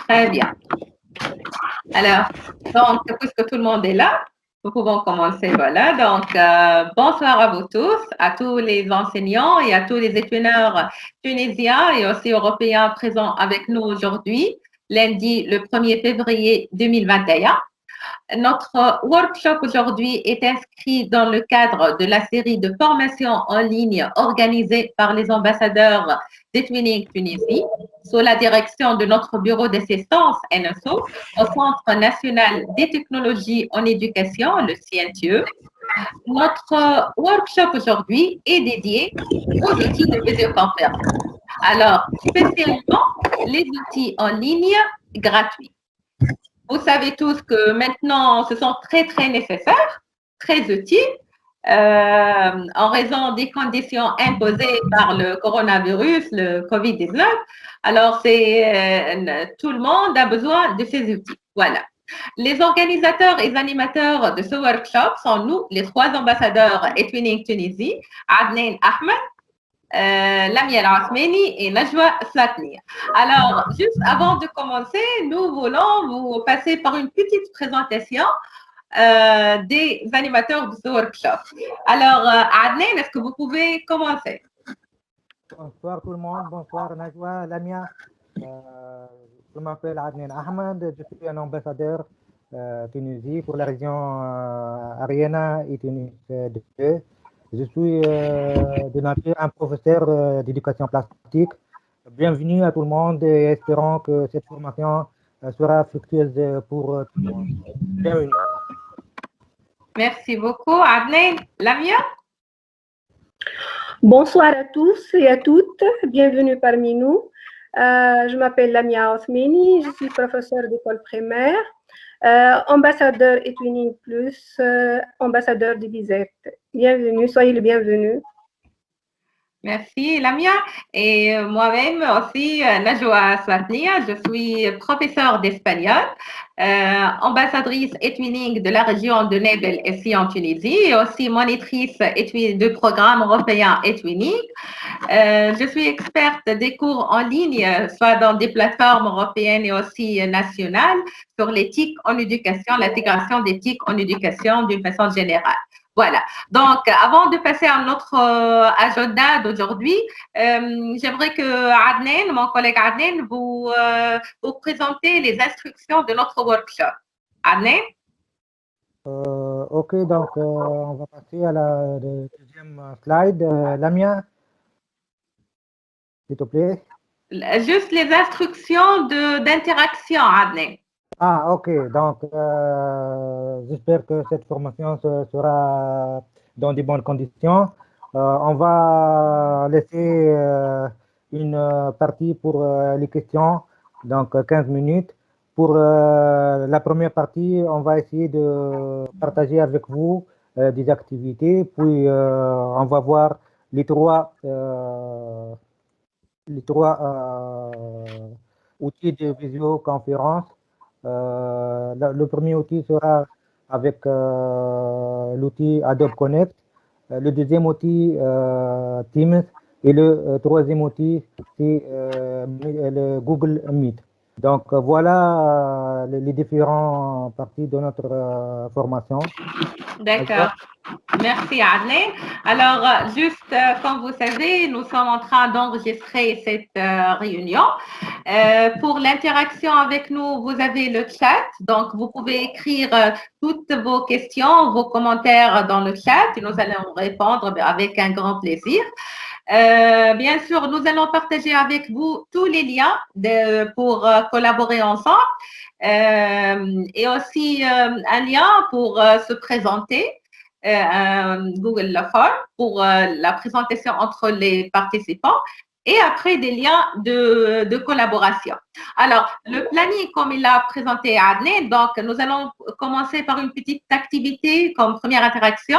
Très bien. Alors, donc, puisque tout le monde est là, nous pouvons commencer. Voilà. Donc, bonsoir à vous tous, à tous les enseignants et à tous les étudiants tunisiens et aussi européens présents avec nous aujourd'hui, lundi le 1er février 2021. Notre workshop aujourd'hui est inscrit dans le cadre de la série de formations en ligne organisée par les ambassadeurs d'Etwinning Tunisie sous la direction de notre bureau d'assistance NSO au Centre national des technologies en éducation, le CNTE. Notre workshop aujourd'hui est dédié aux outils de visioconférence. Alors, spécialement les outils en ligne gratuits. Vous savez tous que maintenant, ce sont très, très nécessaires, très utiles, en raison des conditions imposées par le coronavirus, le COVID-19. Alors, tout le monde a besoin de ces outils. Voilà. Les organisateurs et animateurs de ce workshop sont nous, les trois ambassadeurs Etwinning Tunisie, Adnan Ahmed, Lamia Al-Asmeni et Najwa Slatni. Alors, juste avant de commencer, nous voulons vous passer par une petite présentation des animateurs de ce workshop. Alors, Adnan, est-ce que vous pouvez commencer? Bonsoir tout le monde, bonsoir Najwa, Lamia. Je m'appelle Adnan Ahmed, je suis un ambassadeur Tunisie pour la région Ariana et Tunis 2. Je suis de nature un professeur d'éducation plastique. Bienvenue à tout le monde et espérons que cette formation sera fructueuse pour tout le monde. Bienvenue. Merci beaucoup, Adnan. Lamia? Bonsoir à tous et à toutes, bienvenue parmi nous. Je m'appelle Lamia Osmeni, je suis professeure d'école primaire, ambassadeur Etwinning Plus, ambassadeur du BISET. Bienvenue, soyez le bienvenu. Merci, Lamia. Et moi-même aussi, Najwa Slatnia, je suis professeure d'espagnol, ambassadrice Etwinning de la région de Nebel ici en Tunisie et aussi monitrice de programme européen Etwinning. Je suis experte des cours en ligne, soit dans des plateformes européennes et aussi nationales, sur l'éthique en éducation, l'intégration d'éthique en éducation d'une façon générale. Voilà. Donc, avant de passer à notre agenda d'aujourd'hui, j'aimerais que Adnan, mon collègue Adnan, vous présentez les instructions de notre workshop. Adnan? Ok, donc on va passer à la deuxième slide. Lamia, s'il te plaît. Juste les instructions d'interaction, Adnan. Ah, ok. Donc, j'espère que cette formation sera dans de bonnes conditions. On va laisser une partie pour les questions, donc 15 minutes. Pour la première partie, on va essayer de partager avec vous des activités, puis on va voir les trois outils de visioconférence. Le premier outil sera avec l'outil Adobe Connect, le deuxième outil Teams et le troisième outil c'est le Google Meet. Donc voilà les différentes parties de notre formation. D'accord. Merci Adnan. Alors, juste comme vous savez, nous sommes en train d'enregistrer cette réunion. Pour l'interaction avec nous, vous avez le chat. Donc, vous pouvez écrire toutes vos questions, vos commentaires dans le chat et nous allons répondre avec un grand plaisir. Bien sûr, nous allons partager avec vous tous les liens pour collaborer ensemble et aussi un lien pour se présenter. Google Form pour la présentation entre les participants et après des liens de collaboration. Alors, le planning, comme il l'a présenté Adnan, donc nous allons commencer par une petite activité comme première interaction.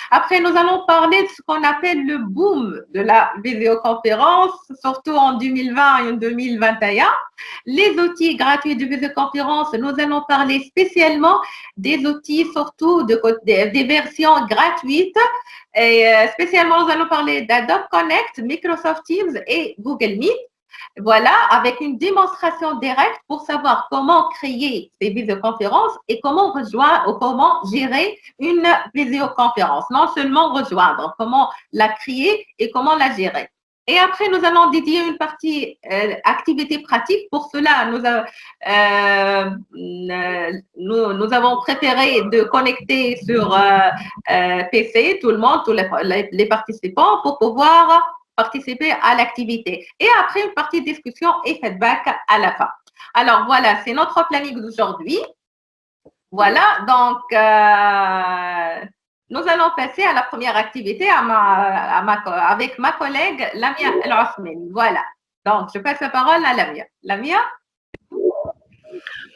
Après, nous allons parler de ce qu'on appelle le boom de la vidéoconférence, surtout en 2020 et en 2021. Les outils gratuits de visioconférence, nous allons parler spécialement des outils, surtout des versions gratuites. Et spécialement, nous allons parler d'Adobe Connect, Microsoft Teams et Google Meet. Voilà, avec une démonstration directe pour savoir comment créer ces visioconférences et comment rejoindre ou comment gérer une visioconférence. Non seulement rejoindre, comment la créer et comment la gérer. Et après, nous allons dédier une partie activité pratique. Pour cela, nous avons préféré de connecter sur PC tout le monde, tous les participants pour pouvoir participer à l'activité. Et après, une partie discussion et feedback à la fin. Alors, voilà, c'est notre planning d'aujourd'hui. Voilà, donc, nous allons passer à la première activité avec ma collègue Lamia El Ousmeni. Voilà, donc, je passe la parole à Lamia. Lamia?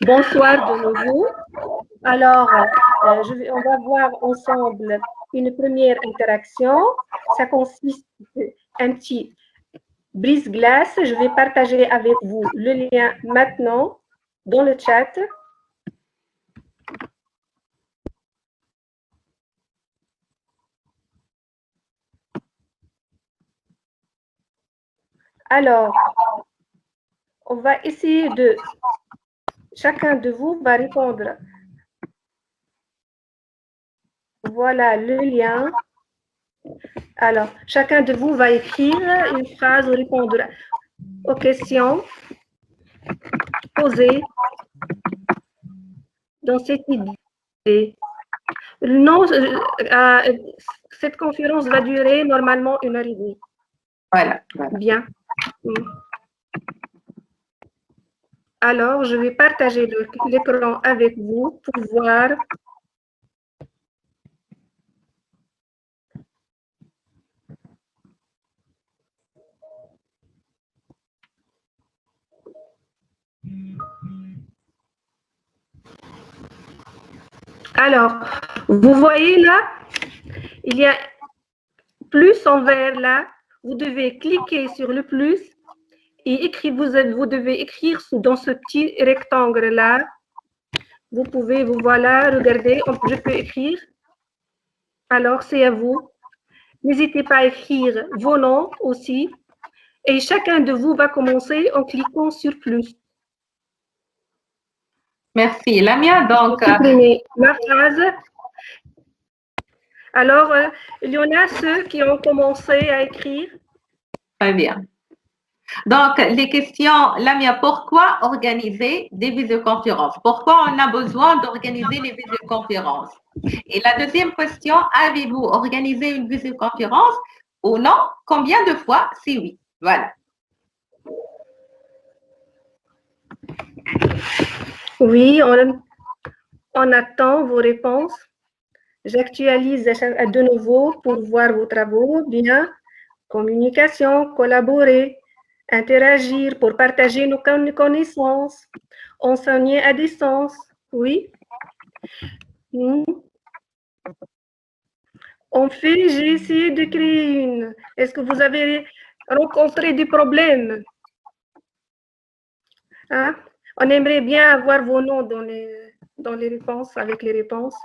Bonsoir de nouveau. Alors, on va voir ensemble une première interaction. Ça consiste un petit brise-glace. Je vais partager avec vous le lien maintenant dans le chat. Alors, on va essayer de... Chacun de vous va répondre. Voilà le lien. Alors, chacun de vous va écrire une phrase ou répondre aux questions posées dans cette idée. Non, cette conférence va durer normalement 1h30. Voilà. Bien. Alors, je vais partager l'écran avec vous pour voir. Alors, vous voyez là, il y a plus en vert là. Vous devez cliquer sur le plus et écrire, vous devez écrire dans ce petit rectangle là. Vous pouvez, voilà, regardez, je peux écrire. Alors, c'est à vous. N'hésitez pas à écrire vos noms aussi. Et chacun de vous va commencer en cliquant sur plus. Merci. Lamia, donc... Supprimez ma phrase. Alors, il y en a ceux qui ont commencé à écrire. Très bien. Donc, les questions, Lamia, pourquoi organiser des visioconférences? Pourquoi on a besoin d'organiser les visioconférences? Et la deuxième question, avez-vous organisé une visioconférence ou non? Combien de fois? C'est oui. Voilà. Oui, on attend vos réponses. J'actualise de nouveau pour voir vos travaux. Bien. Communication, collaborer, interagir pour partager nos connaissances, enseigner à distance. Oui. En fait, j'ai essayé de créer une. Est-ce que vous avez rencontré des problèmes? Hein? On aimerait bien avoir vos noms dans les réponses, avec les réponses.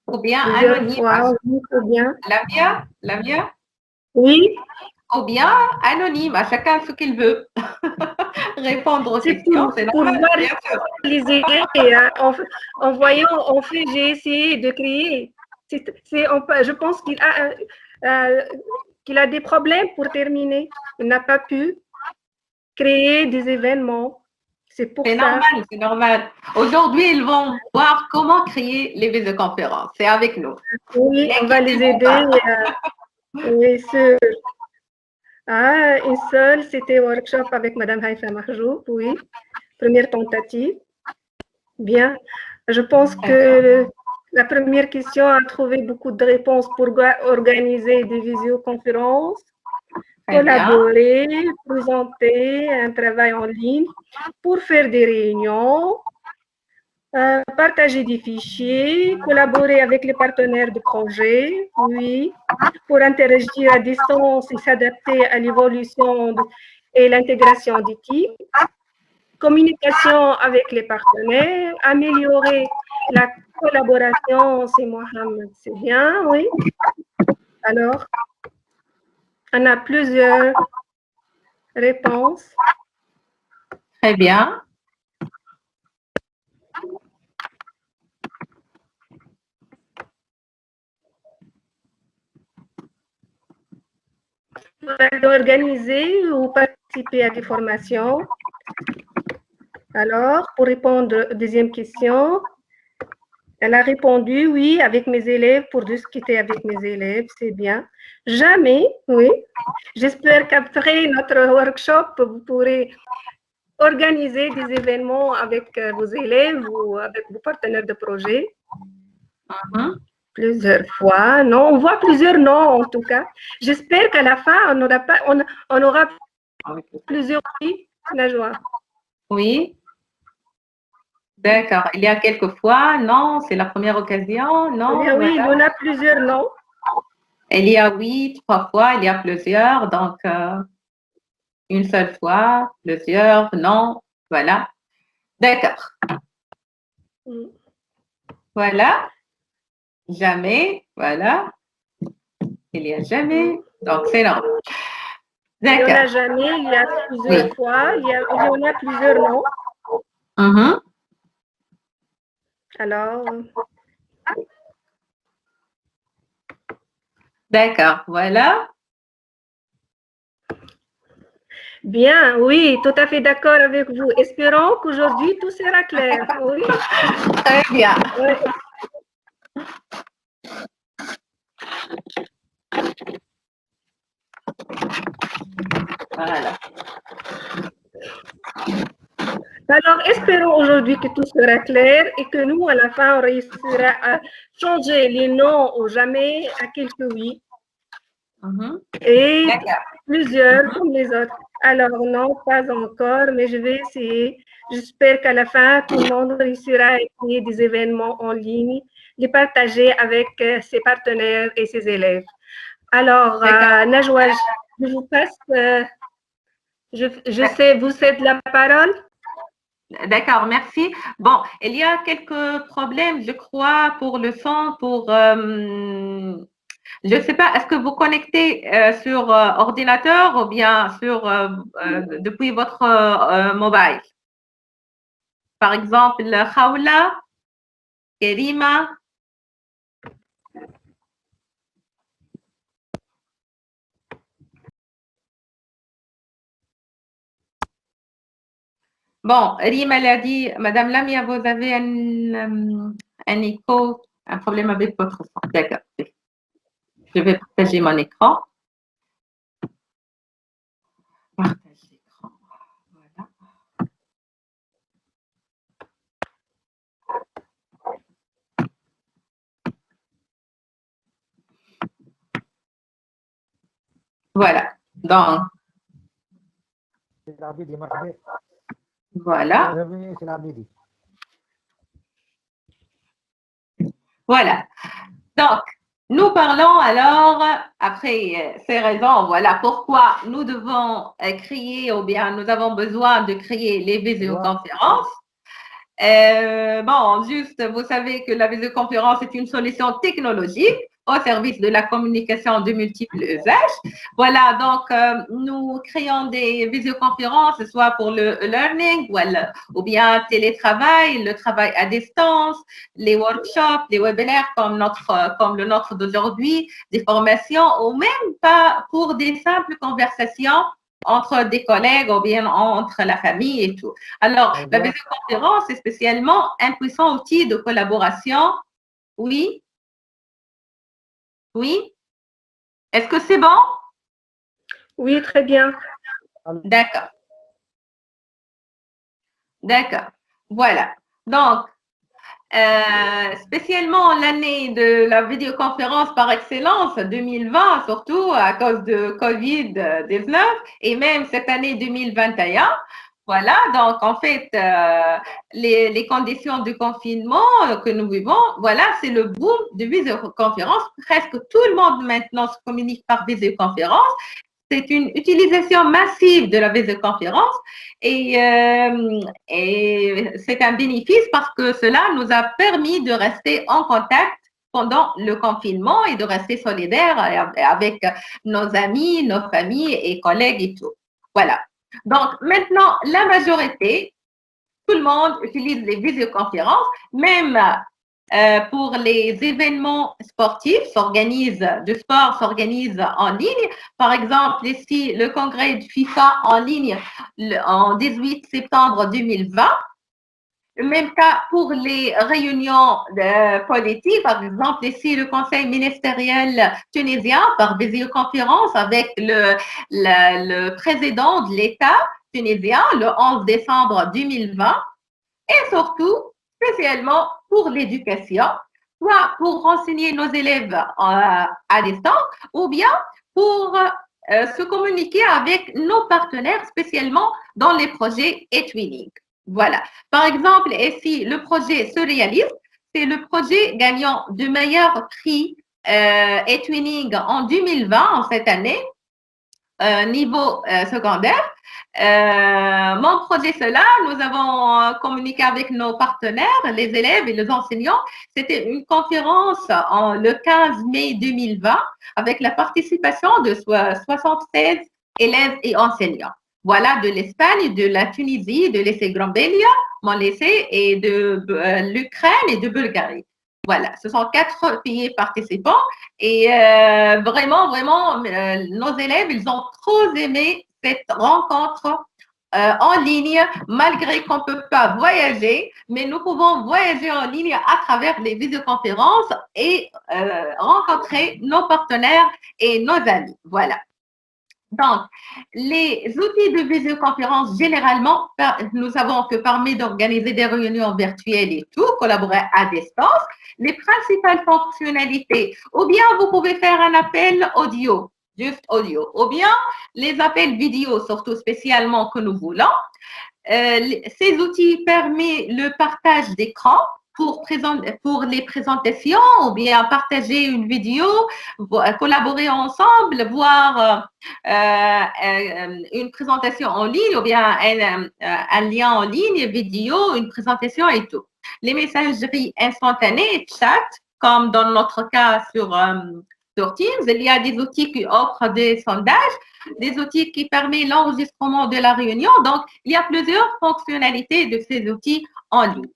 Ou bien anonyme. Oui, ou bien. Lamia? Oui. Ou bien anonyme, à chacun ce qu'il veut. Répondre aux questions, c'est pour normal, voir bien sûr. les idées. En voyant, en fait, j'ai essayé de créer. Je pense qu'il a des problèmes pour terminer. Il n'a pas pu créer des événements. C'est pour ça. C'est normal. Aujourd'hui, ils vont voir comment créer les visioconférences. C'est avec nous. Oui, on va les aider. Oui, sûr. Une seule, c'était workshop avec Madame Haïfa Mahjoub, oui. Première tentative. Bien. Je pense que la première question a trouvé beaucoup de réponses pour organiser des visioconférences, collaborer, présenter un travail en ligne, pour faire des réunions, partager des fichiers, collaborer avec les partenaires de projet, oui, pour interagir à distance et s'adapter à l'évolution et l'intégration d'équipes, communication avec les partenaires, améliorer la collaboration, c'est Mohamed, c'est bien, oui. Alors, on a plusieurs Réponse. Très bien. Organiser ou participer à des formations. Alors, pour répondre aux deuxième question, elle a répondu oui avec mes élèves pour discuter avec mes élèves, c'est bien. Jamais, oui. J'espère qu'après notre workshop, vous pourrez organiser des événements avec vos élèves ou avec vos partenaires de projet. Plusieurs fois. Non, on voit plusieurs noms en tout cas. J'espère qu'à la fin, on aura plusieurs oui, Najwa. Oui. D'accord. Il y a quelques fois, non, c'est la première occasion, non. Oui, voilà. Il y en a plusieurs noms. Il y a oui, 3 fois, il y a plusieurs, donc une seule fois, plusieurs, non, voilà. D'accord. Voilà. Jamais, voilà. Il y a jamais, donc c'est non. Il y en a jamais, il y a plusieurs fois, il y en a plusieurs noms. Alors. D'accord, voilà. Bien, oui, tout à fait d'accord avec vous. Espérons qu'aujourd'hui tout sera clair. Oui. Très bien. Oui. Voilà. Alors, espérons aujourd'hui que tout sera clair et que nous, à la fin, on réussira à changer les noms au jamais à quelques oui. Et plusieurs comme les autres. Alors, non, pas encore, mais je vais essayer. J'espère qu'à la fin, tout le monde réussira à créer des événements en ligne, les partager avec ses partenaires et ses élèves. Alors, Najwa, je vous passe, je sais, vous cède la parole. D'accord, merci. Bon, il y a quelques problèmes, je crois, pour le son, je ne sais pas, est-ce que vous connectez sur ordinateur ou bien depuis votre mobile? Par exemple, Khawla, Kerima. Bon, Rima l'a dit, Madame Lamia, vous avez un écho, un problème avec votre son. D'accord. Je vais partager mon écran. Partage l'écran. Voilà. Voilà. Donc. Voilà. Voilà. Donc, nous parlons alors, après ces raisons, voilà pourquoi nous devons créer ou bien nous avons besoin de créer les visioconférences. Bon, juste, vous savez que la visioconférence est une solution technologique au service de la communication de multiples usages. Voilà, donc nous créons des visioconférences, soit pour le learning ou bien télétravail, le travail à distance, les workshops, les webinaires comme le nôtre d'aujourd'hui, des formations ou même pas pour des simples conversations entre des collègues ou bien entre la famille et tout. Alors, la visioconférence est spécialement un puissant outil de collaboration. Oui? Oui? Est-ce que c'est bon? Oui, très bien. D'accord. D'accord. Voilà. Donc, spécialement l'année de la vidéoconférence par excellence, 2020, surtout à cause de COVID-19, et même cette année 2021. Voilà, donc en fait, les conditions de confinement que nous vivons, voilà, c'est le boom de visioconférence. Presque tout le monde maintenant se communique par visioconférence. C'est une utilisation massive de la visioconférence et c'est un bénéfice parce que cela nous a permis de rester en contact pendant le confinement et de rester solidaires avec nos amis, nos familles et collègues et tout. Voilà. Donc, maintenant, la majorité, tout le monde utilise les visioconférences, même pour les événements sportifs de sport s'organise en ligne. Par exemple, ici, le congrès de FIFA en ligne en 18 septembre 2020. Même cas pour les réunions politiques, par exemple, ici, le conseil ministériel tunisien par visioconférence avec le président de l'État tunisien le 11 décembre 2020 et surtout, spécialement pour l'éducation, soit pour renseigner nos élèves à distance ou bien pour se communiquer avec nos partenaires, spécialement dans les projets eTwinning. Voilà. Par exemple, ici, le projet se réalise. C'est le projet gagnant du meilleur prix eTwinning en 2020, en cette année, niveau secondaire. Mon projet, cela, nous avons communiqué avec nos partenaires, les élèves et les enseignants. C'était une conférence le 15 mai 2020 avec la participation de 76 élèves et enseignants. Voilà, de l'Espagne, de la Tunisie, de l'essai Grambélia, mon lycée, et de l'Ukraine et de Bulgarie. Voilà, ce sont 4 pays participants et vraiment, nos élèves, ils ont trop aimé cette rencontre en ligne, malgré qu'on ne peut pas voyager, mais nous pouvons voyager en ligne à travers les visioconférences et rencontrer nos partenaires et nos amis. Voilà. Donc, les outils de visioconférence, généralement, nous savons que permet d'organiser des réunions virtuelles et tout, collaborer à distance. Les principales fonctionnalités, ou bien vous pouvez faire un appel audio, juste audio, ou bien les appels vidéo, surtout spécialement que nous voulons. Ces outils permettent le partage d'écran pour les présentations ou bien partager une vidéo, collaborer ensemble, voir une présentation en ligne ou bien un lien en ligne, vidéo, une présentation et tout. Les messageries instantanées, chat, comme dans notre cas sur Teams, il y a des outils qui offrent des sondages, des outils qui permettent l'enregistrement de la réunion. Donc, il y a plusieurs fonctionnalités de ces outils en ligne.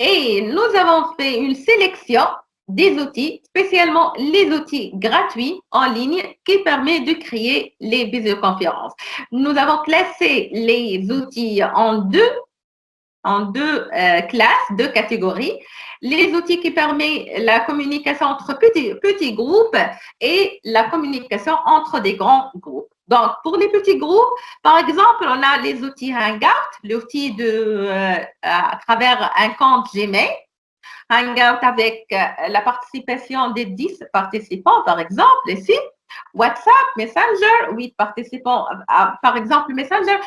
Et nous avons fait une sélection des outils, spécialement les outils gratuits en ligne qui permettent de créer les visioconférences. Nous avons classé les outils en deux classes, 2 catégories. Les outils qui permettent la communication entre petits groupes et la communication entre des grands groupes. Donc, pour les petits groupes, par exemple, on a les outils Hangout, l'outil à travers un compte Gmail. Hangout avec la participation des 10 participants, par exemple, ici. WhatsApp, Messenger, 8 participants, par exemple, Messenger.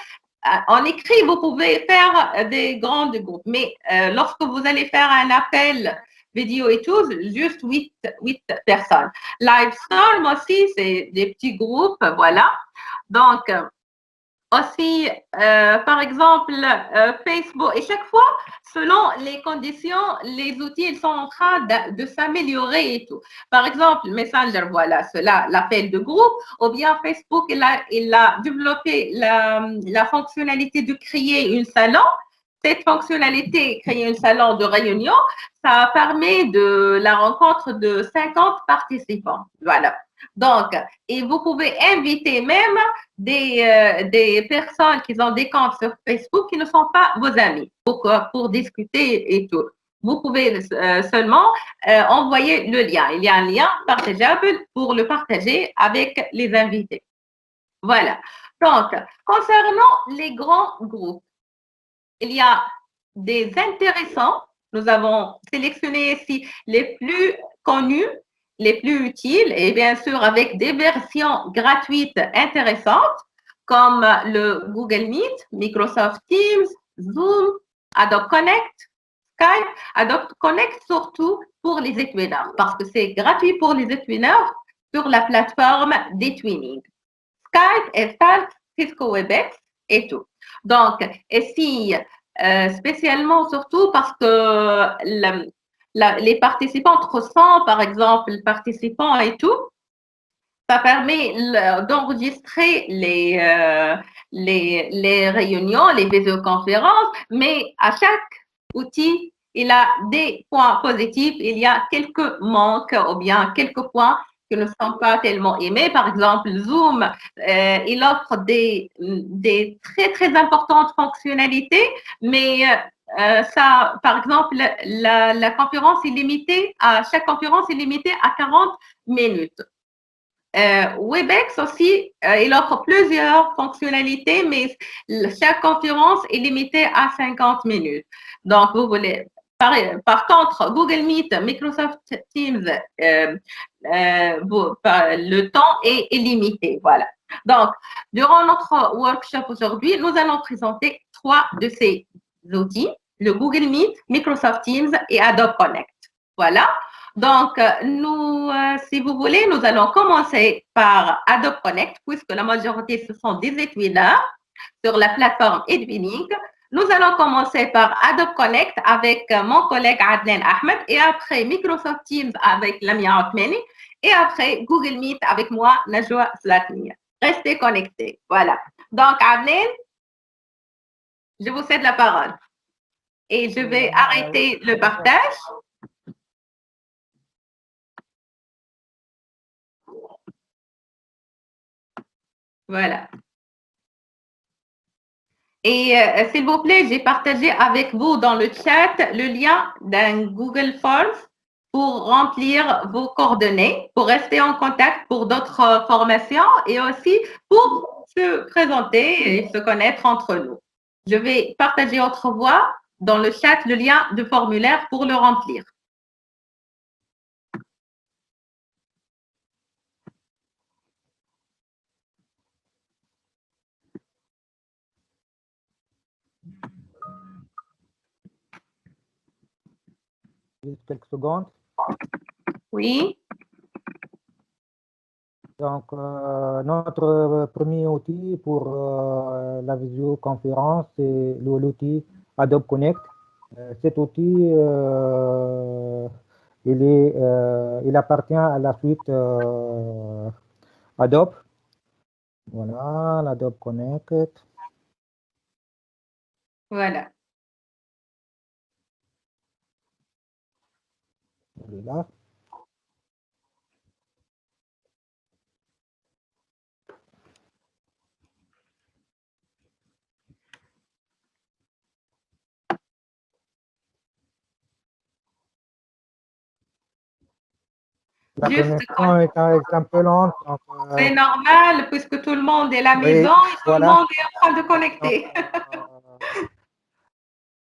En écrit, vous pouvez faire des grands groupes, mais lorsque vous allez faire un appel vidéo et tout, juste 8 personnes. Livestorm aussi, c'est des petits groupes, voilà. Donc, aussi, par exemple, Facebook, et chaque fois, selon les conditions, les outils, ils sont en train de s'améliorer et tout. Par exemple, Messenger, voilà, cela, l'appel de groupe, ou bien Facebook, il a développé la fonctionnalité de créer un salon. Cette fonctionnalité, créer un salon de réunion, ça permet de la rencontre de 50 participants. Voilà. Donc, et vous pouvez inviter même des personnes qui ont des comptes sur Facebook qui ne sont pas vos amis pour discuter et tout. Vous pouvez seulement envoyer le lien. Il y a un lien partageable pour le partager avec les invités. Voilà. Donc, concernant les grands groupes, il y a des intéressants. Nous avons sélectionné ici les plus connus, les plus utiles et bien sûr avec des versions gratuites intéressantes comme le Google Meet, Microsoft Teams, Zoom, Adobe Connect, Skype. Adobe Connect surtout pour les eTwinners parce que c'est gratuit pour les eTwinners sur la plateforme d'eTwinning. Skype et Cisco WebEx et tout. Donc, ici, spécialement surtout parce que les participants, entre 100 par exemple, participants et tout, Ça permet d'enregistrer les réunions, les visioconférences, mais à chaque outil, il a des points positifs, il y a quelques manques ou bien quelques points qui ne sont pas tellement aimés. Par exemple, Zoom, il offre des très, très importantes fonctionnalités, mais ça, par exemple, la conférence est limitée chaque conférence est limitée à 40 minutes. Webex aussi, il offre plusieurs fonctionnalités, mais chaque conférence est limitée à 50 minutes. Donc, vous voulez. Par contre, Google Meet, Microsoft Teams, le temps est limité. Voilà. Donc, durant notre workshop aujourd'hui, nous allons présenter 3 de ces outils, le Google Meet, Microsoft Teams et Adobe Connect. Voilà. Donc, si vous voulez, nous allons commencer par Adobe Connect, puisque la majorité, ce sont des étudiants sur la plateforme Edwinning. Nous allons commencer par Adobe Connect avec mon collègue Adnan Ahmed et après Microsoft Teams avec Lamia Othmani et après Google Meet avec moi, Najwa Zlatni. Restez connectés. Voilà. Donc, Adnan, je vous cède la parole. Et je vais arrêter le partage. Voilà. Et s'il vous plaît, j'ai partagé avec vous dans le chat le lien d'un Google Forms pour remplir vos coordonnées, pour rester en contact pour d'autres formations et aussi pour se présenter et se connaître entre nous. Je vais partager autrefois dans le chat le lien de formulaire pour le remplir. Juste quelques secondes. Oui. Donc, notre premier outil pour la visioconférence, c'est l'outil Adobe Connect. Cet outil, il appartient à la suite Adobe. Voilà, l'Adobe Connect. Voilà. Il est là. La connexion est un peu lente. C'est normal, puisque tout le monde est à la maison et tout le monde est en train de connecter.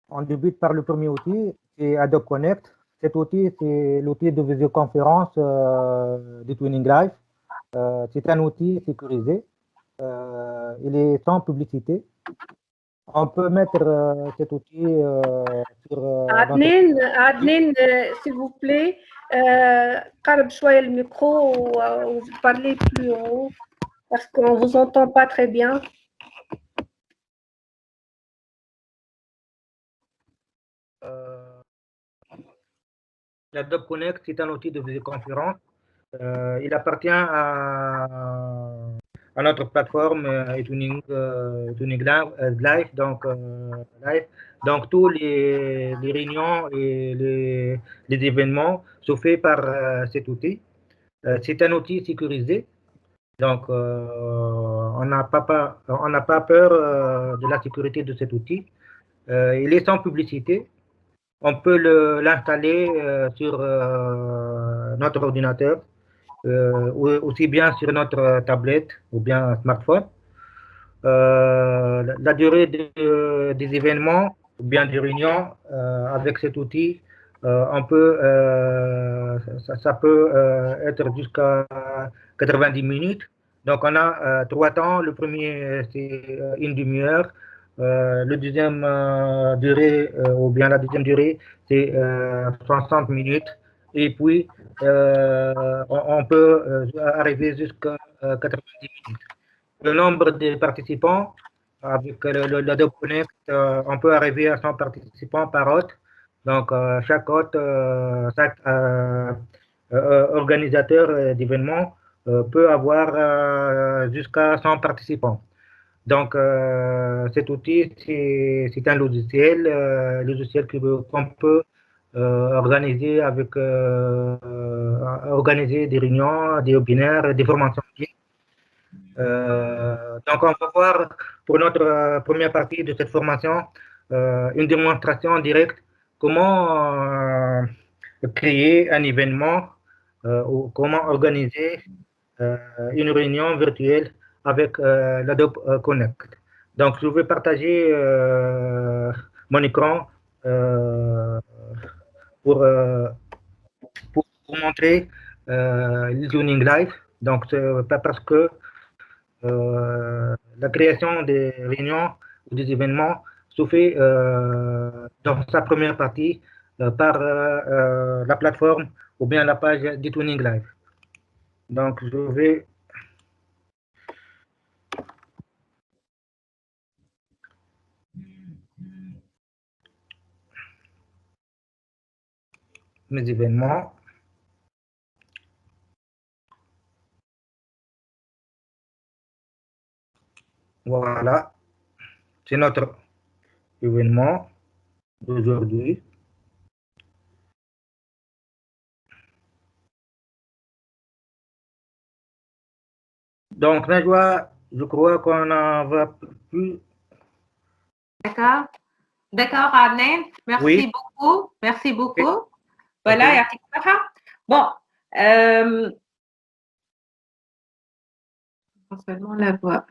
On débute par le premier outil, c'est Adobe Connect. Cet outil, c'est l'outil de visioconférence de Twinning Live. C'est un outil sécurisé. Il est sans publicité. On peut mettre cet outil sur... Adnan, s'il vous plaît, قرب شوية le micro ou vous parlez plus haut parce qu'on ne vous entend pas très bien. L'Adobe Connect, c'est un outil de visioconférence. Il appartient à notre plateforme Tuning Live, donc live. Donc tous les réunions et les événements sont faits par cet outil. C'est un outil sécurisé. Donc on n'a pas peur de la sécurité de cet outil. Il est sans publicité. On peut l'installer sur notre ordinateur, aussi bien sur notre tablette ou bien smartphone. La durée des événements ou bien des réunions avec cet outil, ça peut être jusqu'à 90 minutes. Donc on a 3 temps. Le premier, c'est une demi-heure. Le deuxième durée, ou bien la deuxième durée, c'est 60 minutes. Et puis, on peut arriver jusqu'à 90 minutes. Le nombre de participants, avec l'Adobe Connect, on peut arriver à 100 participants par hôte. Donc, chaque hôte, chaque organisateur d'événements peut avoir jusqu'à 100 participants. Donc, cet outil, c'est un logiciel qu'on peut organiser organiser des réunions, des webinaires, des formations en ligne. Donc, on va voir pour notre première partie de cette formation une démonstration directe comment créer un événement ou comment organiser une réunion virtuelle avec l'Adobe Connect. Donc, je vais partager mon écran euh, pour, euh, pour vous montrer le tuning live. Donc, c'est pas parce que la création des réunions ou des événements se fait dans sa première partie par la plateforme ou bien la page du tuning live. Donc, je vais mes événements. Voilà, c'est notre événement d'aujourd'hui. Donc, Najwa, je crois qu'on n'en va plus. D'accord. D'accord, Adnan. Merci Oui, beaucoup. Merci ok, beaucoup. ok. Voilà, Yatik Saha. Bon, seulement la voix.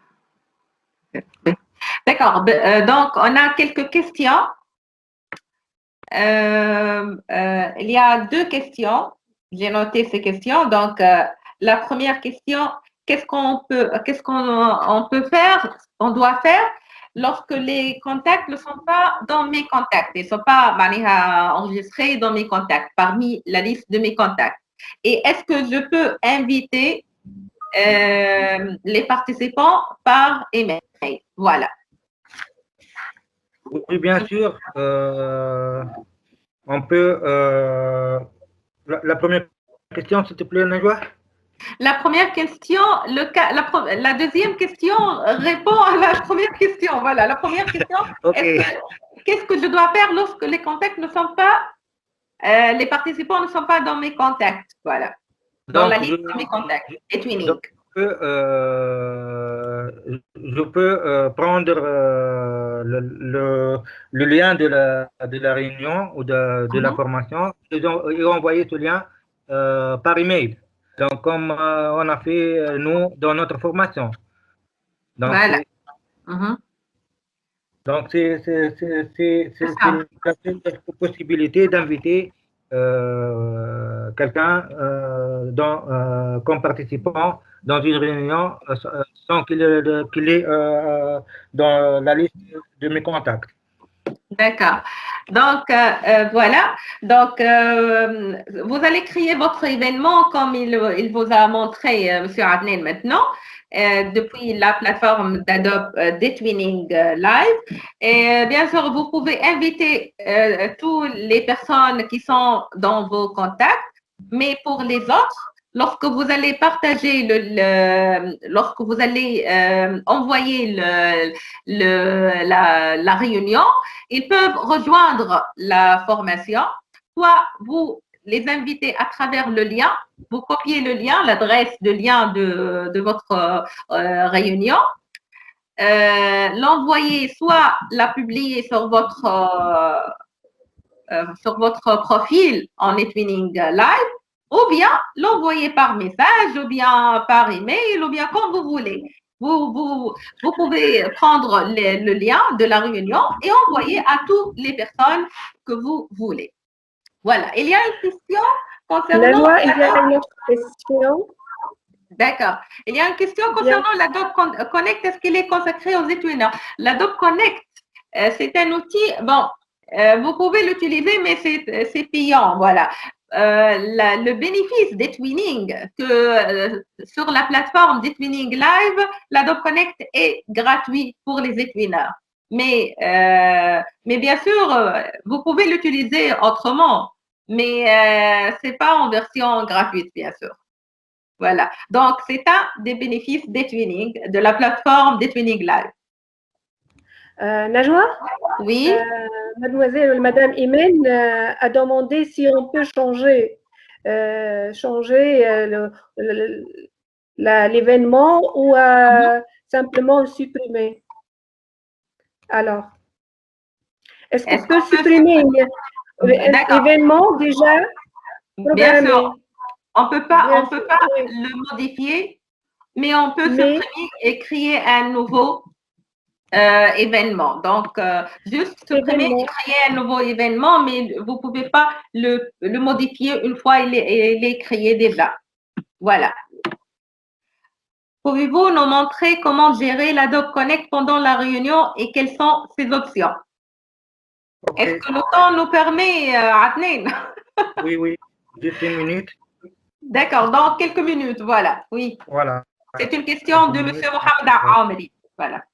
D'accord. Donc, on a quelques questions. Il y a deux questions. J'ai noté ces questions. Donc, la première question, qu'est-ce qu'on peut faire, on doit faire lorsque les contacts ne sont pas dans mes contacts, ils ne sont pas enregistrés dans mes contacts, parmi la liste de mes contacts. Et est-ce que je peux inviter les participants par email? Voilà. Oui, bien sûr. On peut. La première question, s'il te plaît, Najwa. La première question, la deuxième question répond à la première question. Voilà, la première question, Ok. qu'est-ce que je dois faire lorsque les contacts ne sont pas, les participants ne sont pas dans mes contacts? Voilà, dans la Donc, liste de mes contacts et twinning. je peux prendre le lien de la réunion ou de la formation et envoyer ce lien par email. Donc, comme on a fait nous dans notre formation. Donc, Voilà. c'est une possibilité d'inviter quelqu'un comme participant dans une réunion sans qu'il est dans la liste de mes contacts. D'accord. Donc, voilà. Donc, vous allez créer votre événement comme il vous a montré, M. Adnan, maintenant, depuis la plateforme d'Adobe DTwinning Live. Et bien sûr, vous pouvez inviter toutes les personnes qui sont dans vos contacts, mais pour les autres, lorsque vous allez partager lorsque vous allez envoyer la réunion, ils peuvent rejoindre la formation, soit vous les invitez à travers le lien, vous copiez le lien, l'adresse de lien de votre réunion, l'envoyer, soit la publier sur votre profil en eTwinning Live, ou bien l'envoyer par message, ou bien par email, ou bien comme vous voulez. Vous pouvez prendre le lien de la réunion et envoyer à toutes les personnes que vous voulez. Voilà. Il y a une question concernant Najwa, il y a une autre question. D'accord. Il y a une question concernant l'Adobe Connect. Est-ce qu'il est consacré aux étudiants? L'Adobe Connect, c'est un outil, bon, vous pouvez l'utiliser, mais c'est payant, voilà. Le bénéfice des twinning que sur la plateforme des twinning live, l'Adobe Connect est gratuit pour les étudiants. Mais bien sûr, vous pouvez l'utiliser autrement, mais c'est pas en version gratuite, bien sûr. Voilà. Donc, c'est un des bénéfices d'eTwinning, de la plateforme d'eTwinning Live. Najwa, Oui. mademoiselle, madame Imen a demandé si on peut changer l'événement ou simplement le supprimer. Alors, est-ce qu'on peut supprimer l'événement déjà programmé? Bien sûr. On peut pas le modifier, mais on peut supprimer et créer un nouveau événement. Donc, juste supprimer et créer un nouveau événement, mais vous ne pouvez pas le modifier une fois il est créé déjà. Voilà. Pouvez-vous nous montrer comment gérer l'Adobe Connect pendant la réunion et quelles sont ses options? Okay. Est-ce que le temps nous permet, Adnan? Oui, oui, juste une minute. D'accord, dans quelques minutes, voilà, oui. Voilà. C'est une question de M. Mohamed Amri. Voilà.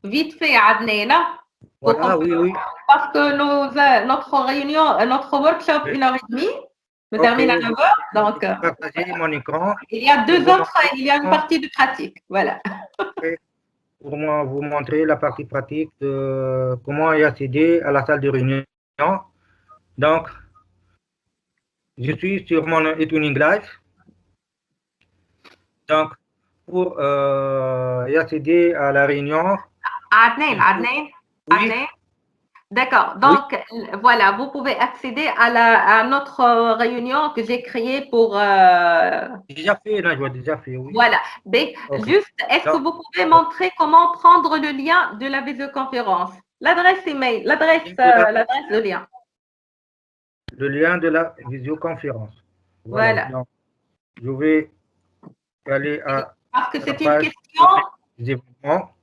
Vite fait, Adnan. Voilà, oui, oui. Parce que notre réunion, notre workshop, 1h30, nous termine à 9h. Donc, partager mon écran. Il y a il y a une partie de pratique. Voilà. Pour moi, vous montrer la partie pratique de comment y accéder à la salle de réunion. Donc, je suis sur mon eTwinning Live. Donc, pour y accéder à la réunion. Adnan. D'accord. Donc, voilà, vous pouvez accéder à notre réunion que j'ai créée pour… Déjà fait, Najwa, déjà fait, oui. Voilà. Mais juste, est-ce que vous pouvez montrer comment prendre le lien de la visioconférence? L'adresse email, l'adresse de lien. Le lien de la visioconférence. Voilà. Donc, je vais aller à… Parce que c'est une question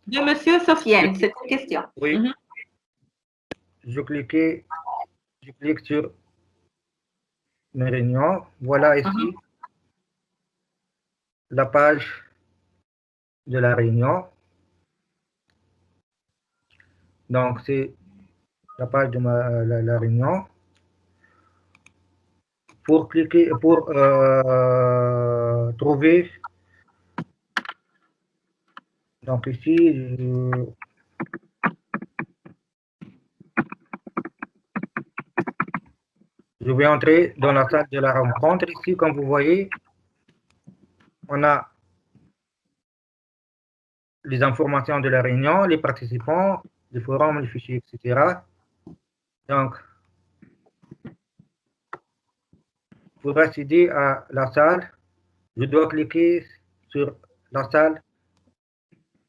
de Monsieur Sofiane, c'est une question. Oui. Je clique sur mes réunions. Voilà ici la page de la réunion. Donc, c'est la page de la réunion. Pour cliquer, pour trouver. Donc ici, je vais entrer dans la salle de la rencontre. Ici, comme vous voyez, on a les informations de la réunion, les participants, le forum, les fichiers, etc. Donc, pour accéder à la salle, je dois cliquer sur la salle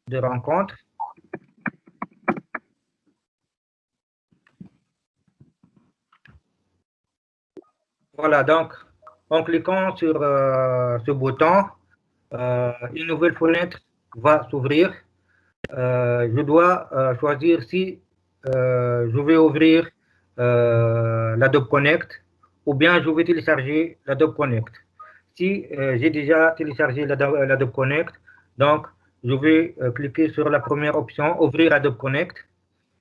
de rencontre. Voilà, donc, en cliquant sur ce bouton, une nouvelle fenêtre va s'ouvrir. Je dois choisir si je vais ouvrir l'Adobe Connect ou bien je vais télécharger l'Adobe Connect. Si j'ai déjà téléchargé l'Adobe Connect, donc je vais cliquer sur la première option, ouvrir Adobe Connect.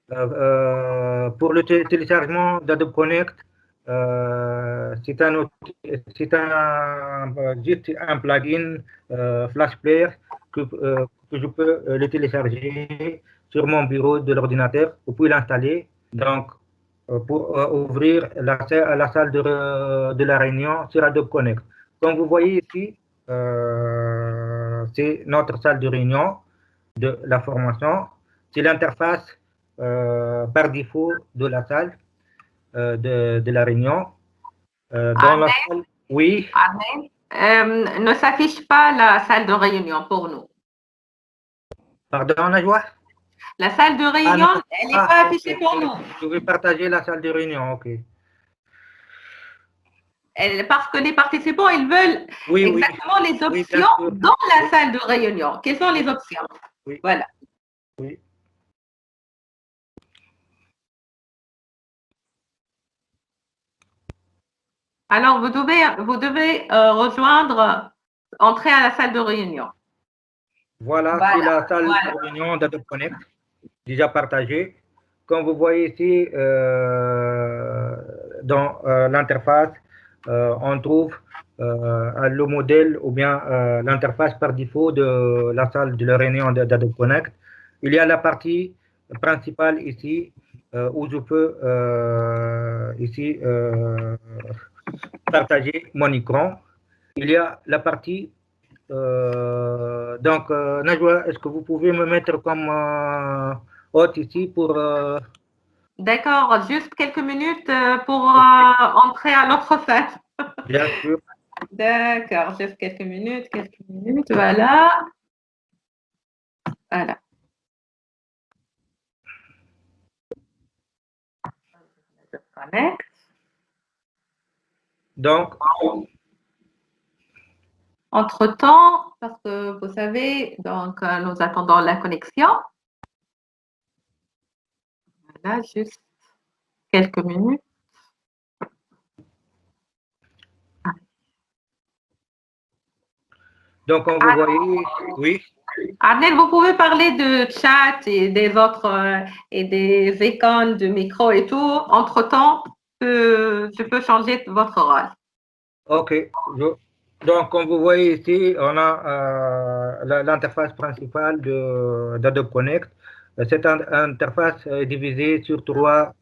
Pour le téléchargement d'Adobe Connect, c'est juste un plugin Flash Player que je peux le télécharger sur mon bureau de l'ordinateur. Vous pouvez l'installer. Donc, pour ouvrir la salle de la réunion sur Adobe Connect. Comme vous voyez ici, c'est notre salle de réunion de la formation. C'est l'interface par défaut de la salle de la réunion. Dans la salle, oui. Ne s'affiche pas la salle de réunion pour nous. Pardon, Najwa? La salle de réunion, elle n'est pas affichée pour nous. Je vais partager la salle de réunion, ok. Parce que les participants, ils veulent exactement les options dans la salle de réunion. Quelles sont les options? Oui. Voilà. Oui. Alors, vous devez rejoindre, entrer à la salle de réunion. Voilà. C'est la salle de réunion d'Adobe Connect, déjà partagée. comme vous voyez ici, dans l'interface, on trouve le modèle ou bien l'interface par défaut de la salle de la réunion d'Adobe Connect. Il y a la partie principale ici, où je peux ici partager mon écran. Il y a la partie donc, Najwa, est-ce que vous pouvez me mettre comme hôte ici pour... D'accord, juste quelques minutes pour entrer à l'autre salle. Bien sûr. D'accord, juste quelques minutes, voilà. Voilà. Je connecte. Donc, entre-temps, parce que vous savez, donc nous attendons la connexion. Voilà, juste quelques minutes. Donc, comme vous voyez, oui. Adnel, vous pouvez parler de chat et des autres et des icônes de micro et tout. Entre-temps, je peux changer votre rôle. OK. Donc, comme vous voyez ici, on a l'interface principale d'Adobe Connect. Cette interface est divisée sur trois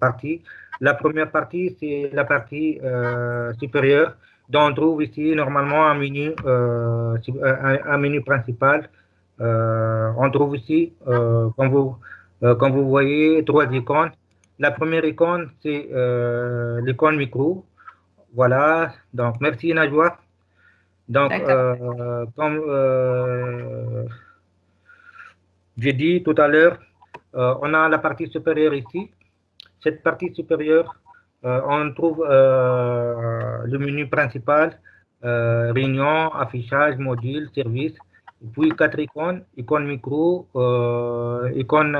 parties. La première partie, c'est la partie supérieure, dont on trouve ici normalement un menu principal. On trouve ici, comme vous voyez, trois icônes. La première icône, c'est l'icône micro. Voilà, donc merci Najwa. Donc, comme j'ai dit tout à l'heure, on a la partie supérieure ici. Cette partie supérieure, on trouve le menu principal, réunion, affichage, module, service, puis quatre icônes, icône micro, icône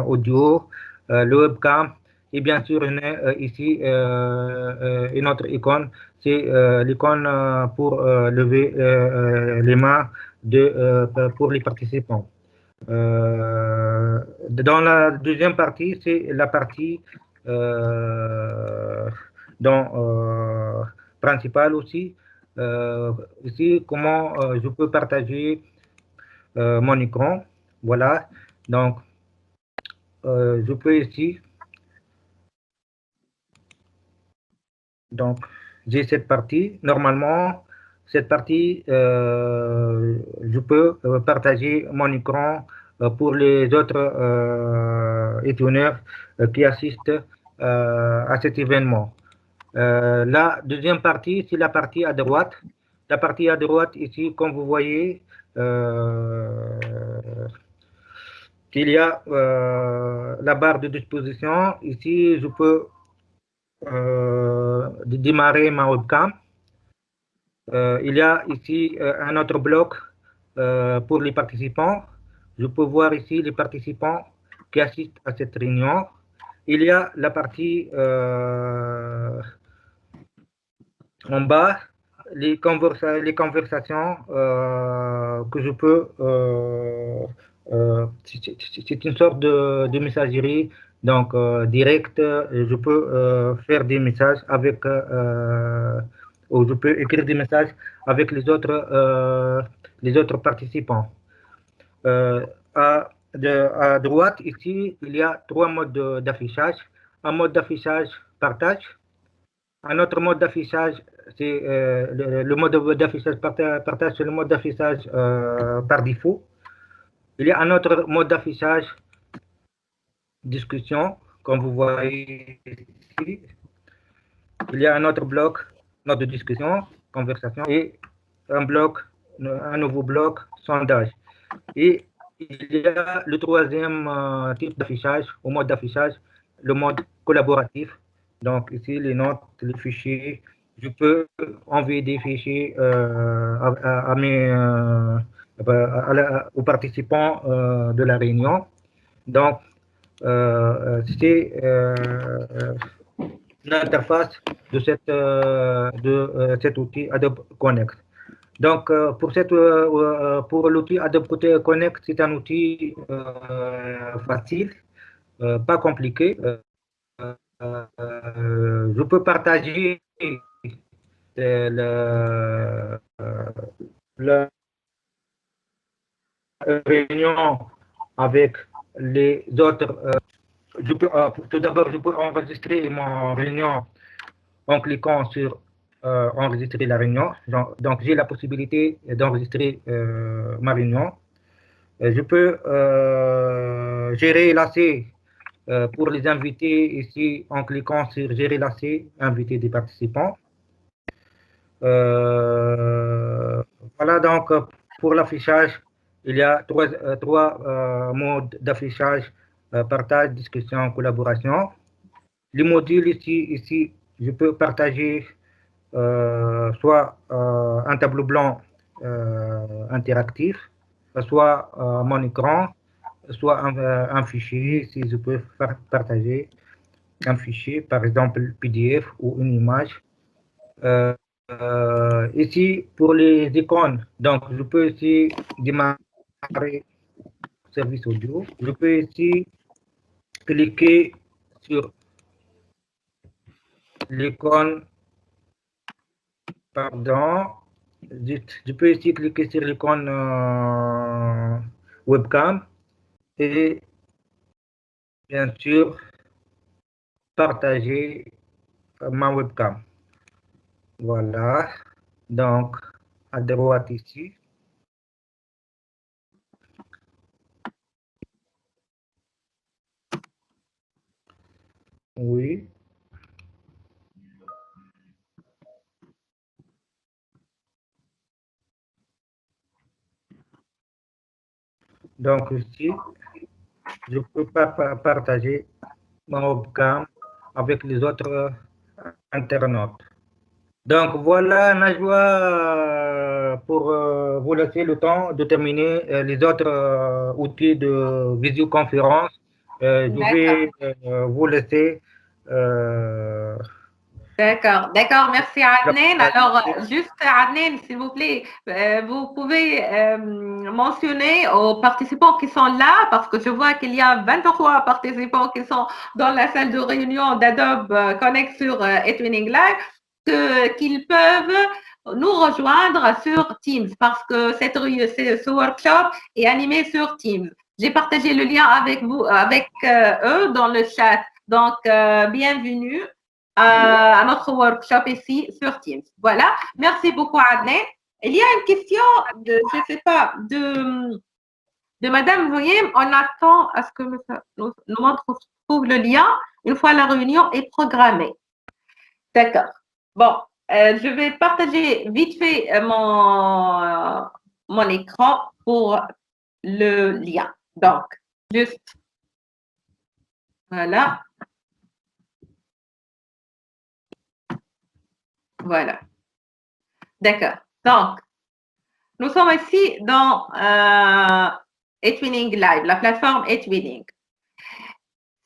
audio, le webcam, et bien sûr ici une autre icône, c'est l'icône pour lever les mains pour les participants. Dans la deuxième partie, c'est la partie principale aussi. Ici, comment je peux partager mon écran. Voilà. Donc, je peux ici. Donc, j'ai cette partie. Normalement, cette partie, je peux partager mon écran pour les autres étudiants qui assistent à cet événement. La deuxième partie, c'est la partie à droite. La partie à droite, ici, comme vous voyez, il y a la barre de disposition. Ici, je peux démarrer ma webcam. Il y a ici un autre bloc pour les participants. Je peux voir ici les participants qui assistent à cette réunion. Il y a la partie en bas, les conversations que je peux... c'est une sorte de messagerie, donc direct. Je peux faire des messages avec... ou je peux écrire des messages avec les autres participants. À droite, ici, il y a trois modes d'affichage. Un mode d'affichage partage. Un autre mode d'affichage, c'est le mode d'affichage partage, c'est le mode d'affichage par défaut. Il y a un autre mode d'affichage discussion, comme vous voyez ici. Il y a un autre bloc, mode de discussion, conversation, et un nouveau bloc, sondage. Et il y a le troisième type d'affichage, au mode d'affichage, le mode collaboratif. Donc ici, les notes, les fichiers, je peux envoyer des fichiers aux participants de la réunion. Donc, c'est l'interface de cet outil Adobe Connect. Donc, pour l'outil Adobe Connect, c'est un outil facile. pas compliqué. Je peux partager la réunion avec les autres. Tout d'abord, je peux enregistrer mon réunion en cliquant sur enregistrer la réunion. Donc, j'ai la possibilité d'enregistrer ma réunion. Je peux gérer l'AC pour les invités ici en cliquant sur gérer l'AC, inviter des participants. Voilà, donc pour l'affichage, il y a trois modes d'affichage, partage, discussion, collaboration. Les modules ici, je peux partager soit un tableau blanc interactif, soit mon écran, soit un fichier, si je peux partager un fichier, par exemple PDF ou une image. Ici, pour les icônes, donc je peux ici démarrer service audio. Je peux ici cliquer sur l'icône, pardon, je peux ici cliquer sur l'icône webcam et bien sûr partager ma webcam. Voilà, donc à droite ici. Oui. Donc ici, je peux pas partager mon webcam avec les autres internautes. Donc voilà, Najwa, pour vous laisser le temps de terminer les autres outils de visioconférence. Je vais vous laisser. D'accord, d'accord, merci Adnan. Alors, juste Adnan, s'il vous plaît, vous pouvez mentionner aux participants qui sont là, parce que je vois qu'il y a 23 participants qui sont dans la salle de réunion d'Adobe Connect sur eTwinning Live, qu'ils peuvent nous rejoindre sur Teams, parce que ce workshop est animé sur Teams. J'ai partagé le lien avec vous, avec eux dans le chat. Donc, bienvenue à notre workshop ici sur Teams. Voilà. Merci beaucoup, Adnan. Il y a une question de, je ne sais pas, de Madame Voyem. On attend à ce que nous trouve le lien une fois la réunion est programmée. D'accord. Bon, je vais partager vite fait mon écran pour le lien. Donc, juste, voilà. Voilà. D'accord. Donc, nous sommes ici dans eTwinning Live, la plateforme eTwinning.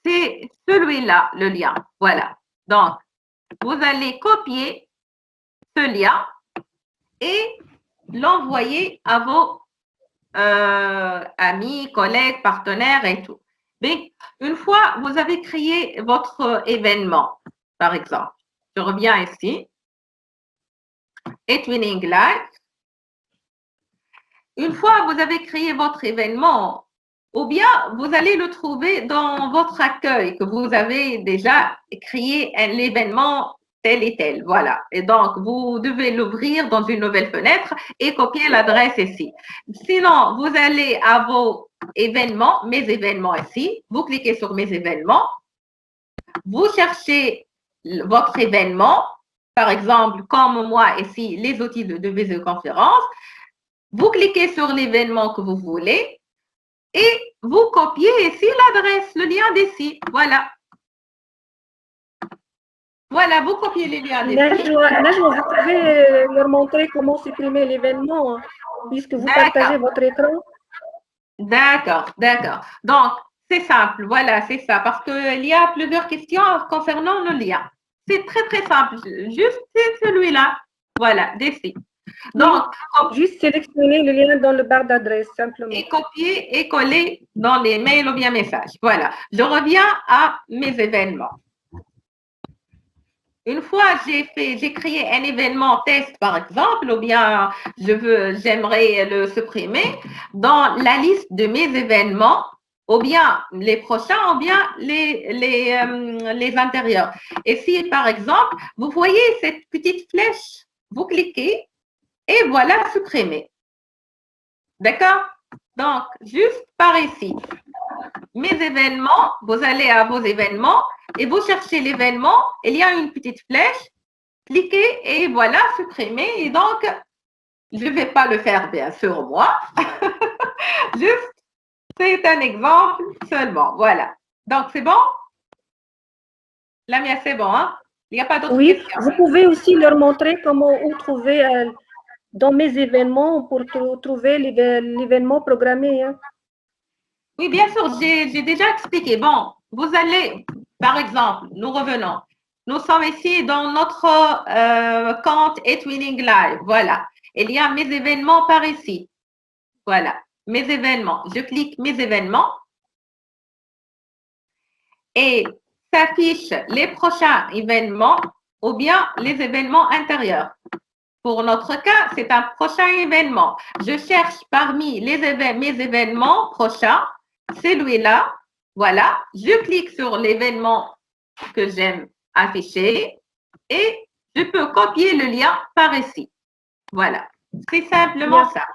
C'est celui-là, le lien. Voilà. Donc, vous allez copier ce lien et l'envoyer à vos amis, collègues, partenaires et tout. Mais une fois vous avez créé votre événement, par exemple, je reviens ici, eTwinning Live. Une fois vous avez créé votre événement, ou bien vous allez le trouver dans votre accueil, que vous avez déjà créé l'événement tel et tel. Voilà. Et donc, vous devez l'ouvrir dans une nouvelle fenêtre et copier l'adresse ici. Sinon, vous allez à vos événements, mes événements ici, vous cliquez sur mes événements, vous cherchez votre événement, par exemple, comme moi ici, les outils de visioconférence, vous cliquez sur l'événement que vous voulez et vous copiez ici l'adresse, le lien d'ici. Voilà. Voilà, vous copiez les liens d'ici. Najwa, vous pouvez leur montrer comment supprimer l'événement, hein, puisque vous partagez votre écran. D'accord, d'accord. Donc, c'est simple, voilà, c'est ça, parce qu'il y a plusieurs questions concernant le lien. C'est très, très simple, juste celui-là. Voilà, d'ici. Donc, juste sélectionner le lien dans le barre d'adresse, simplement. Et copier et coller dans les mails ou bien messages. Voilà. Je reviens à mes événements. Une fois j'ai créé un événement test, par exemple, ou bien j'aimerais le supprimer, dans la liste de mes événements, ou bien les prochains, ou bien les antérieurs. Et si, par exemple, vous voyez cette petite flèche, vous cliquez et voilà, supprimer. D'accord? Donc, juste par ici, mes événements, vous allez à vos événements et vous cherchez l'événement, il y a une petite flèche, cliquez et voilà, supprimer. Et donc, je ne vais pas le faire bien sûr moi, juste, c'est un exemple seulement. Voilà. Donc, c'est bon? Lamia, c'est bon, hein? Il n'y a pas d'autres questions. Vous pouvez aussi leur montrer comment trouver dans mes événements pour trouver l'événement programmé. Hein. Oui, bien sûr, j'ai déjà expliqué. Bon, vous allez, par exemple, nous revenons. Nous sommes ici dans notre compte eTwinning Live. Voilà. Il y a mes événements par ici. Voilà. Mes événements. Je clique mes événements et s'affiche les prochains événements ou bien les événements intérieurs. Pour notre cas, c'est un prochain événement. Je cherche parmi mes événements prochains celui-là. Voilà. Je clique sur l'événement que j'aime afficher et je peux copier le lien par ici. Voilà. C'est simplement ça.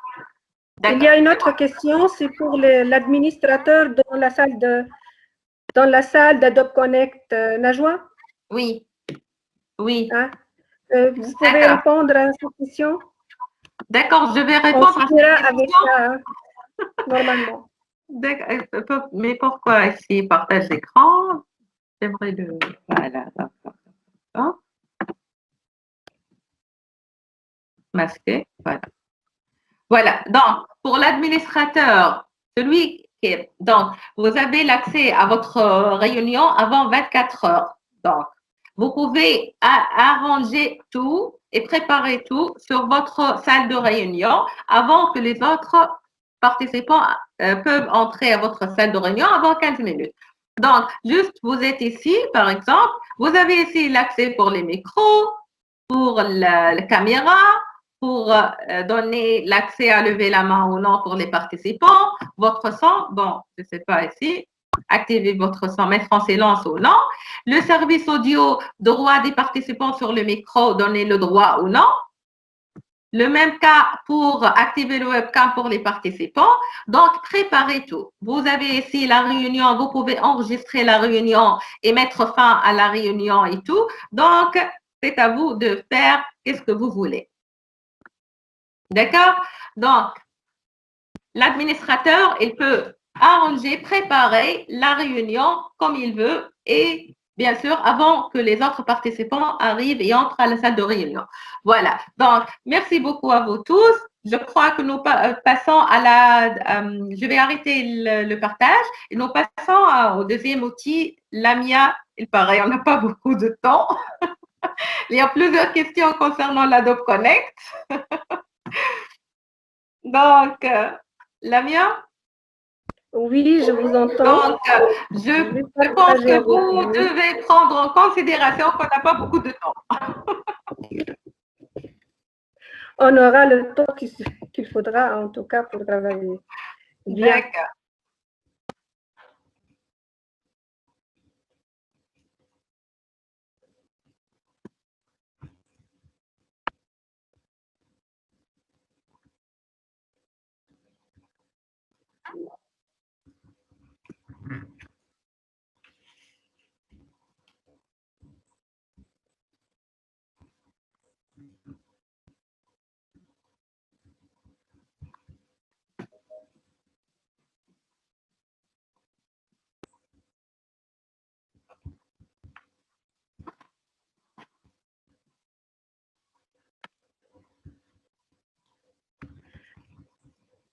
Il y a une autre question, c'est pour l'administrateur dans la salle d'Adobe Connect, Najwa? Oui. Oui. Hein? Vous pouvez répondre à cette question? D'accord, je vais répondre à cette question. Avec ça, hein, normalement. D'accord. Mais pourquoi ici partage d'écran? J'aimerais le... Voilà. D'accord. Masqué. Voilà. Voilà. Donc, pour l'administrateur, celui qui est... Donc, vous avez l'accès à votre réunion avant 24 heures. Donc, vous pouvez arranger tout et préparer tout sur votre salle de réunion avant que les autres participants peuvent entrer à votre salle de réunion avant 15 minutes. Donc, juste, vous êtes ici, par exemple, vous avez ici l'accès pour les micros, pour la caméra, pour donner l'accès à lever la main ou non pour les participants, votre son, bon, je ne sais pas ici, activer votre son, mettre en silence ou non, le service audio, droit des participants sur le micro, donner le droit ou non. Le même cas pour activer le webcam pour les participants. Donc, préparez tout. Vous avez ici la réunion, vous pouvez enregistrer la réunion et mettre fin à la réunion et tout. Donc, c'est à vous de faire qu'est-ce que vous voulez. D'accord? Donc, l'administrateur, il peut arranger, préparer la réunion comme il veut et bien sûr avant que les autres participants arrivent et entrent à la salle de réunion. Voilà. Donc, merci beaucoup à vous tous. Je crois que nous passons à la... je vais arrêter le partage et nous passons au deuxième outil, Lamia. Il paraît, on n'a pas beaucoup de temps. Il y a plusieurs questions concernant l'Adobe Connect. Donc, Lamia? Oui, je vous entends. Donc, je pense que vous devez prendre en considération qu'on n'a pas beaucoup de temps. On aura le temps qu'il faudra, en tout cas, pour travailler. Bien. D'accord.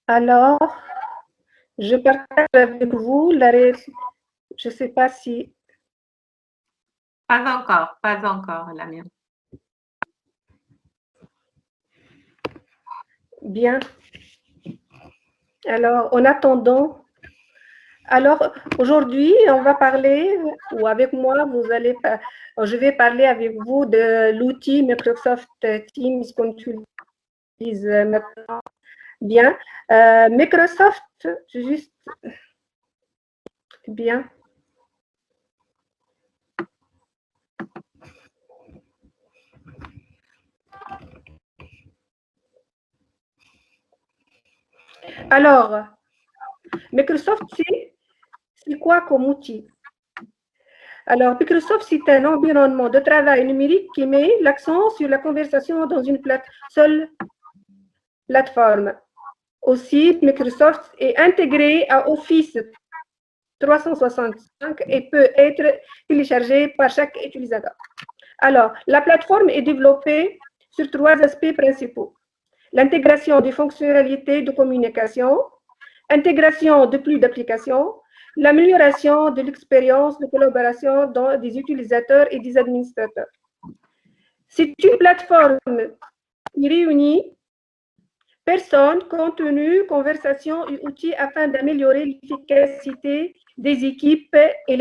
Alors, je partage avec vous je ne sais pas si... Pas encore, Lamia. Bien. Alors, en attendant, alors aujourd'hui, on va parler, ou avec moi, je vais parler avec vous de l'outil Microsoft Teams qu'on utilise maintenant. Bien. Microsoft, juste, bien. Alors, Microsoft, c'est quoi comme outil? Alors, Microsoft, c'est un environnement de travail numérique qui met l'accent sur la conversation dans une seule plateforme. Aussi, Microsoft est intégré à Office 365 et peut être téléchargé par chaque utilisateur. Alors, la plateforme est développée sur 3 aspects principaux. L'intégration des fonctionnalités de communication, intégration de plus d'applications, l'amélioration de l'expérience de collaboration des utilisateurs et des administrateurs. C'est une plateforme qui réunit personnes, contenus, conversations et outils afin d'améliorer l'efficacité des équipes et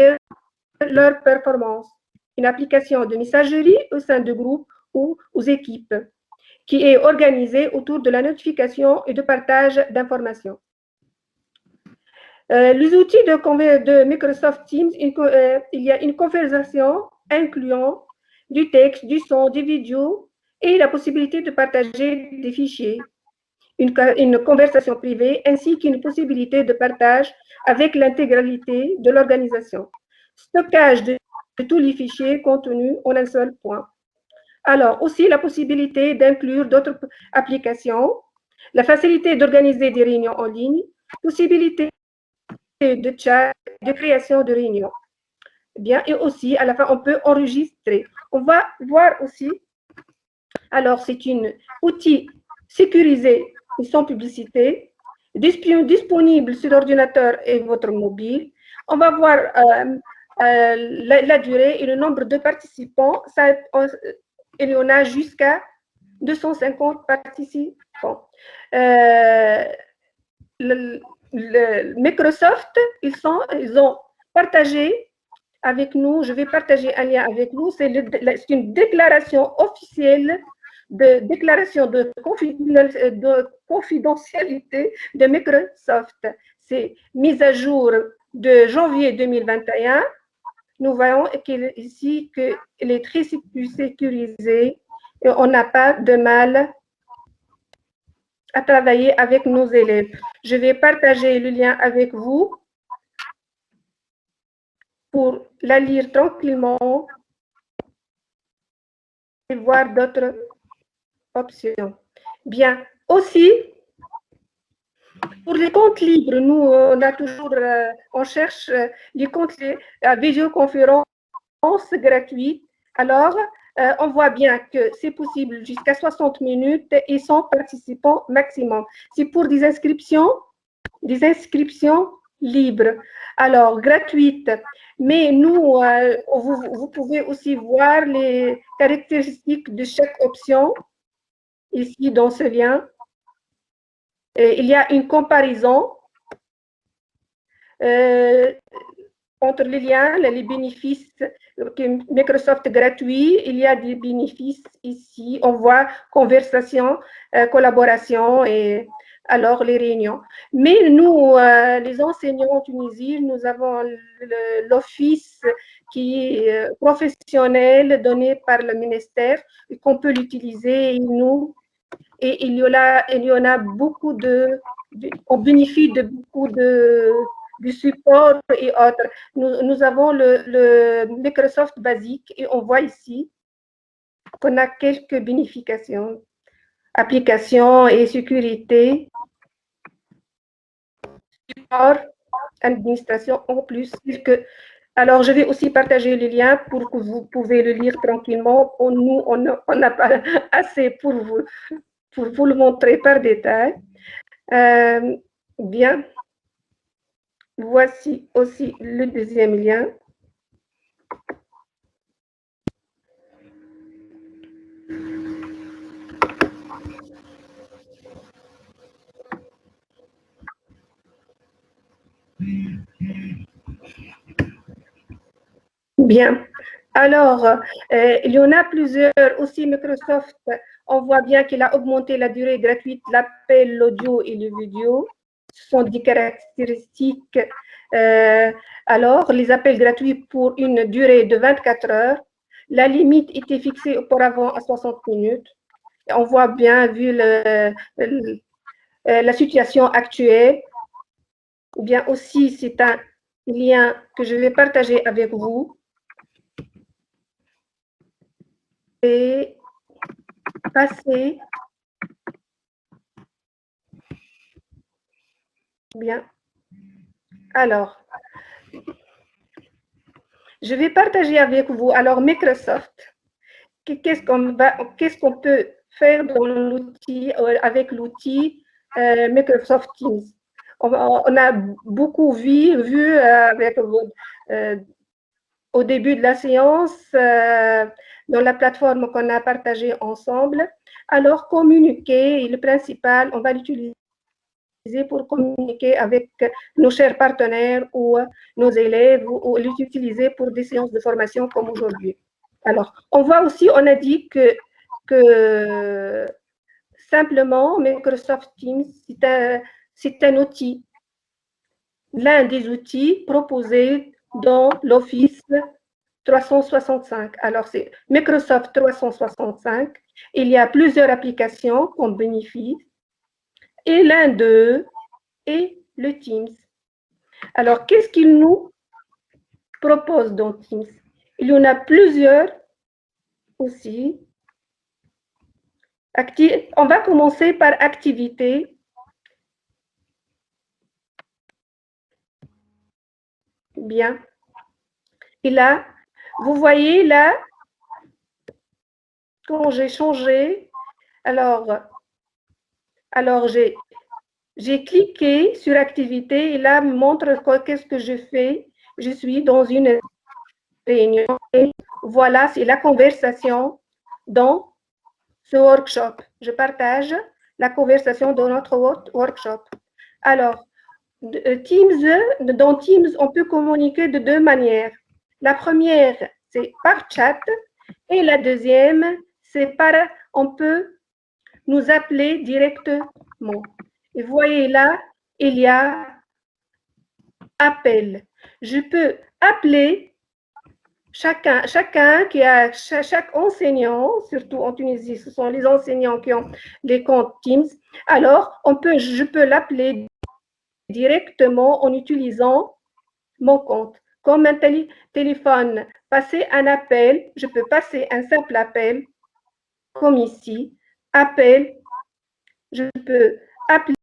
leur performance. Une application de messagerie au sein de groupes ou aux équipes qui est organisée autour de la notification et de partage d'informations. Les outils de Microsoft Teams, il y a une conversation incluant du texte, du son, des vidéos et la possibilité de partager des fichiers, une conversation privée ainsi qu'une possibilité de partage avec l'intégralité de l'organisation. Stockage de tous les fichiers contenus en un seul point. Alors, aussi la possibilité d'inclure d'autres applications, la facilité d'organiser des réunions en ligne, possibilité de chat, de création de réunions. Bien, et aussi, à la fin, on peut enregistrer. On va voir aussi, alors c'est un outil sécurisé et sans publicité, disponible sur l'ordinateur et votre mobile. On va voir la durée et le nombre de participants. Il y en a jusqu'à 250 participants. Microsoft, ils ont partagé avec nous, je vais partager un lien avec vous, c'est une déclaration officielle de confidentialité de Microsoft. C'est mise à jour de janvier 2021. Nous voyons ici qu'elle est très sécurisée et on n'a pas de mal à travailler avec nos élèves. Je vais partager le lien avec vous pour la lire tranquillement et voir d'autres options. Bien, aussi, pour les comptes libres, nous, on cherche les comptes à visioconférence gratuite. Alors, on voit bien que c'est possible jusqu'à 60 minutes et 100 participants maximum. C'est pour des inscriptions libres, alors gratuites. Mais nous, vous pouvez aussi voir les caractéristiques de chaque option ici dans ce lien. Et il y a une comparaison entre les liens, les bénéfices que Microsoft gratuit, il y a des bénéfices ici. On voit conversation, collaboration et alors les réunions. Mais nous, les enseignants en Tunisie, nous avons l'office qui est professionnel donné par le ministère et qu'on peut l'utiliser et il y en a beaucoup on bénéficie de beaucoup du support et autres. Nous avons le Microsoft basique et on voit ici qu'on a quelques bénéfications, applications et sécurité, support, administration en plus. Alors, je vais aussi partager le lien pour que vous pouvez le lire tranquillement. Nous, on n'a pas assez pour vous le montrer par détail. Bien. Voici aussi le deuxième lien. Bien. Alors, il y en a plusieurs aussi. Microsoft, on voit bien qu'il a augmenté la durée gratuite de l'appel, l'audio et le vidéo. Ce sont des caractéristiques. Alors, les appels gratuits pour une durée de 24 heures. La limite était fixée auparavant à 60 minutes. On voit bien, vu la situation actuelle. Ou bien aussi, c'est un lien que je vais partager avec vous. Et passer. Bien. Alors, je vais partager avec vous. Alors, Microsoft, qu'est-ce qu'on peut faire dans l'outil, avec l'outil Microsoft Teams? On a beaucoup vu avec au début de la séance, dans la plateforme qu'on a partagée ensemble. Alors, communiquer est le principal. On va l'utiliser pour communiquer avec nos chers partenaires ou nos élèves ou l'utiliser pour des séances de formation comme aujourd'hui. Alors, on voit aussi, on a dit que simplement, Microsoft Teams, c'est un outil, l'un des outils proposés dans l'Office 365. Alors, c'est Microsoft 365. Il y a plusieurs applications qu'on bénéficie. Et l'un d'eux est le Teams. Alors, qu'est-ce qu'il nous propose dans Teams? Il y en a plusieurs aussi. On va commencer par activité. Bien. Et là, vous voyez là, quand j'ai changé, alors j'ai cliqué sur activité et là, me montre qu'est-ce que je fais. Je suis dans une réunion et voilà, c'est la conversation dans ce workshop. Je partage la conversation de notre workshop. Alors, dans Teams, on peut communiquer de deux manières. La première, c'est par chat et la deuxième, c'est on peut nous appeler directement. Et vous voyez là, il y a appel. Je peux appeler chacun chaque enseignant, surtout en Tunisie, ce sont les enseignants qui ont les comptes Teams. Alors, je peux l'appeler directement en utilisant mon compte. Comme un téléphone, passer un appel, je peux passer un simple appel, comme ici, appel, je peux appeler